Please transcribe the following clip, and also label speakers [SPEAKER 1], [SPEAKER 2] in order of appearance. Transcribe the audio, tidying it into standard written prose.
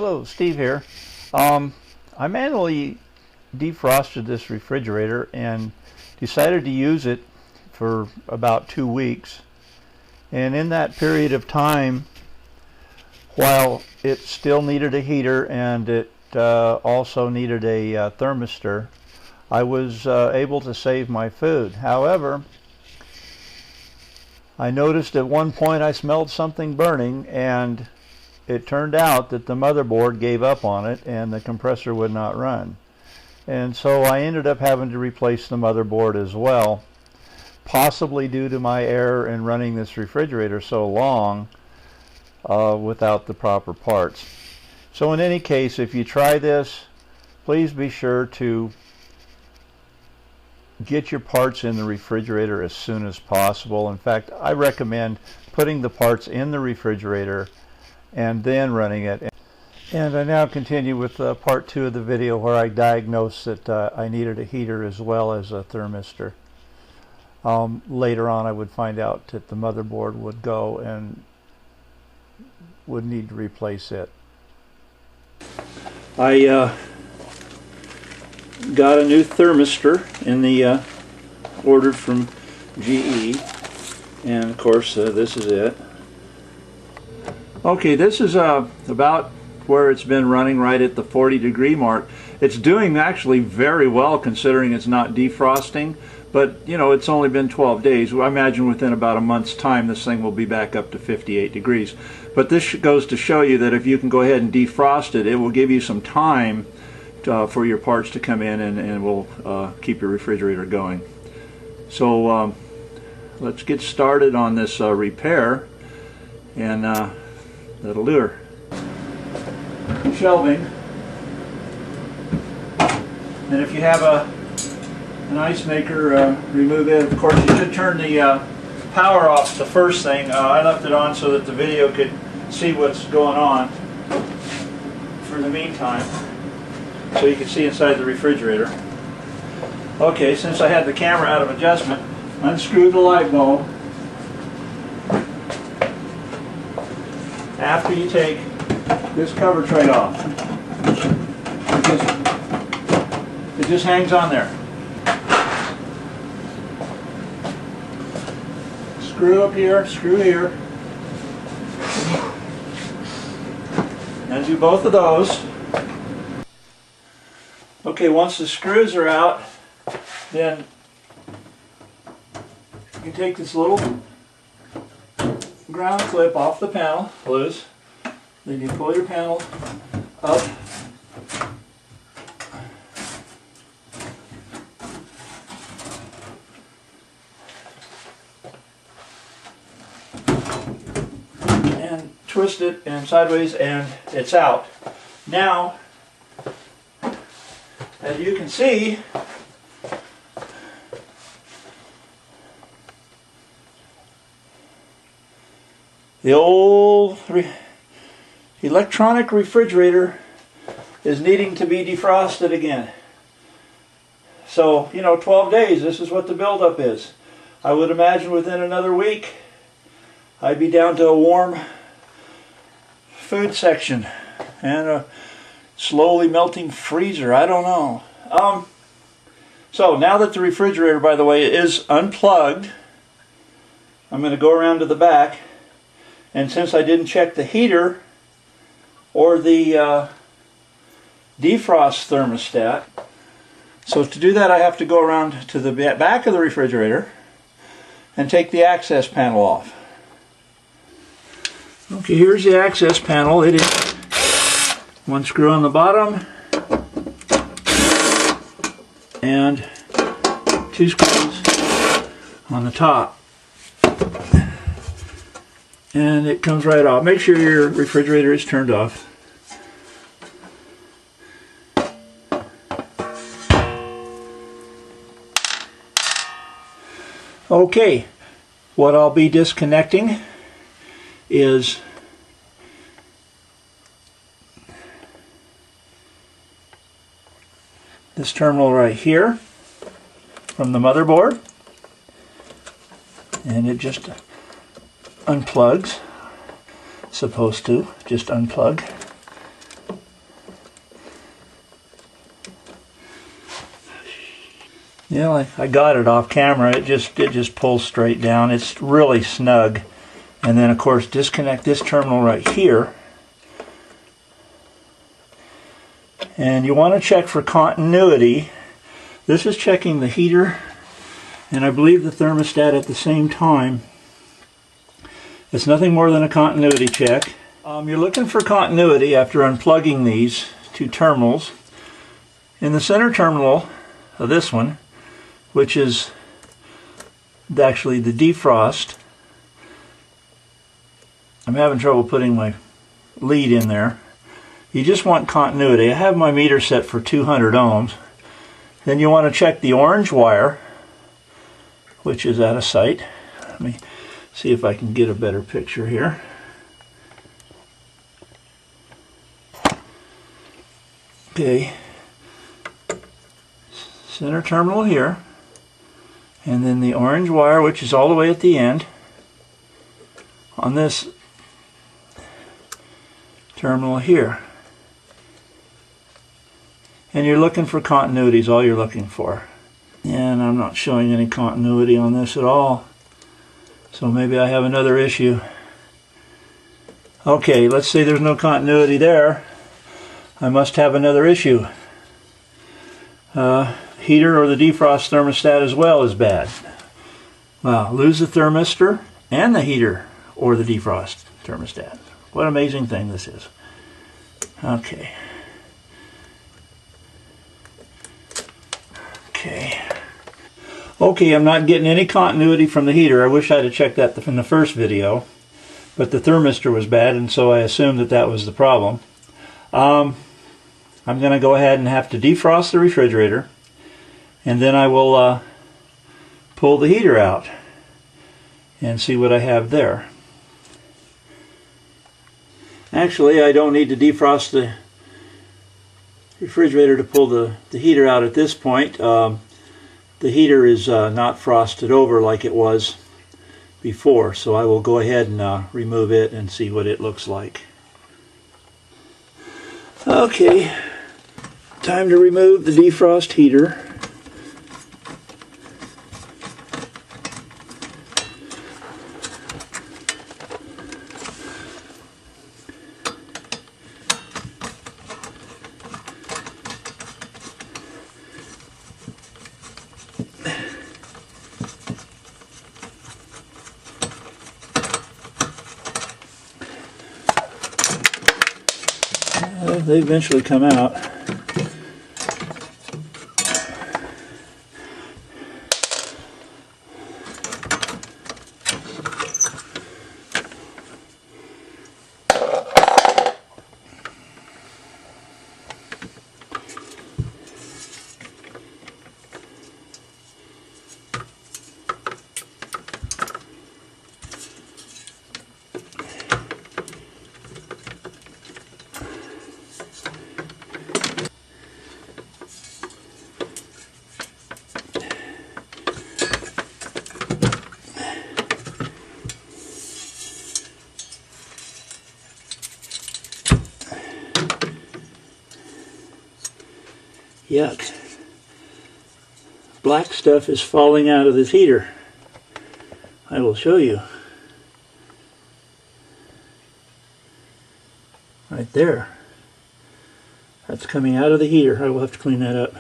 [SPEAKER 1] Hello, Steve here. I manually defrosted this refrigerator and decided to use it for about 2 weeks. And in that period of time, while it still needed a heater and it also needed a thermistor, I was able to save my food. However, I noticed at one point I smelled something burning, and it turned out that the motherboard gave up on it and the compressor would not run. And so I ended up having to replace the motherboard as well, possibly due to my error in running this refrigerator so long without the proper parts. So in any case, if you try this, please be sure to get your parts in the refrigerator as soon as possible. In fact, I recommend putting the parts in the refrigerator and then running it. And I now continue with part 2 of the video, where I diagnosed that I needed a heater as well as a thermistor. Later on I would find out that the motherboard would go and would need to replace it. I got a new thermistor in the ordered from GE, and of course this is it. Okay, this is about where it's been running, right at the 40-degree mark. It's doing actually very well considering it's not defrosting, but you know, it's only been 12 days. I imagine within about a month's time this thing will be back up to 58 degrees. But this goes to show you that if you can go ahead and defrost it, it will give you some time for your parts to come in, and will keep your refrigerator going. So let's get started on this repair, and that'll do her. Shelving, and if you have an ice maker, remove it. Of course, you should turn the power off the first thing. I left it on so that the video could see what's going on for the meantime, so you can see inside the refrigerator. Okay, since I had the camera out of adjustment, unscrew the light bulb. After you take this cover tray off, it just hangs on there. Screw up here, screw here, and do both of those. Okay, once the screws are out, then you can take this little ground clip off the panel loose. Then you pull your panel up, and twist it and sideways, and it's out. Now, as you can see, the old electronic refrigerator is needing to be defrosted again. So, you know, 12 days, this is what the buildup is. I would imagine within another week I'd be down to a warm food section and a slowly melting freezer. I don't know. So now that the refrigerator, by the way, is unplugged, I'm going to go around to the back, and since I didn't check the heater or the defrost thermostat, so to do that I have to go around to the back of the refrigerator and take the access panel off. Okay, here's the access panel. It is one screw on the bottom and 2 screws on the top, and it comes right off. Make sure your refrigerator is turned off. Okay, what I'll be disconnecting is this terminal right here from the motherboard, and it just unplugs. Supposed to just unplug. You know, I got it off camera. It just pulls straight down. It's really snug. And then of course disconnect this terminal right here. And you want to check for continuity. This is checking the heater and I believe the thermostat at the same time. It's nothing more than a continuity check. You're looking for continuity after unplugging these two terminals. In the center terminal of this one, which is actually the defrost, I'm having trouble putting my lead in there. You just want continuity. I have my meter set for 200 ohms. Then you want to check the orange wire, which is out of sight. Let me see if I can get a better picture here. Okay, center terminal here, and then the orange wire, which is all the way at the end on this terminal here. And you're looking for continuity is all you're looking for. And I'm not showing any continuity on this at all. So maybe I have another issue. Okay, let's say there's no continuity there. I must have another issue. Heater or the defrost thermostat as well is bad. Wow, lose the thermistor and the heater or the defrost thermostat. What an amazing thing this is. Okay. Okay, I'm not getting any continuity from the heater. I wish I'd have checked that in the first video. But the thermistor was bad, and so I assumed that that was the problem. I'm going to go ahead and have to defrost the refrigerator. And then I will pull the heater out and see what I have there. Actually, I don't need to defrost the refrigerator to pull the heater out at this point. The heater is not frosted over like it was before, so I will go ahead and remove it and see what it looks like. Okay, time to remove the defrost heater. They eventually come out. Yuck. Black stuff is falling out of this heater. I will show you. Right there. That's coming out of the heater. I will have to clean that up.